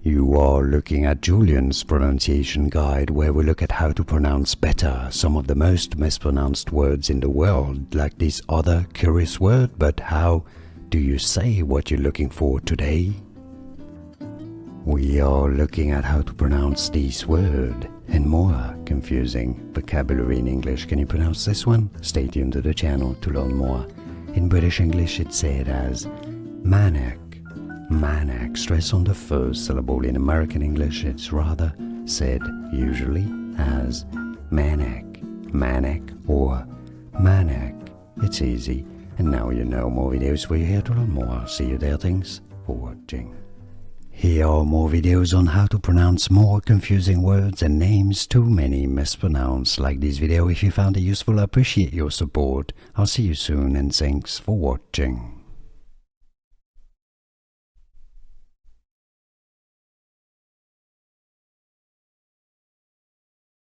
You are looking at Julian's pronunciation guide, where we look at how to pronounce better some of the most mispronounced words in the world, like this other curious word. But how do you say what you're looking for today? We are looking at how to pronounce this word and more confusing vocabulary in English. Can you pronounce this one? Stay tuned to the channel to learn more. In British English, it's said as manic. Manic, stress on the first syllable. In American English, it's rather said usually as manic, manic, or manic. It's easy, and now you know. More videos for you here to learn more. See you there. Thanks for watching. Here are more videos on how to pronounce more confusing words and names too many mispronounced. Like this video if you found it useful. I appreciate your support. I'll see you soon, and thanks for watching.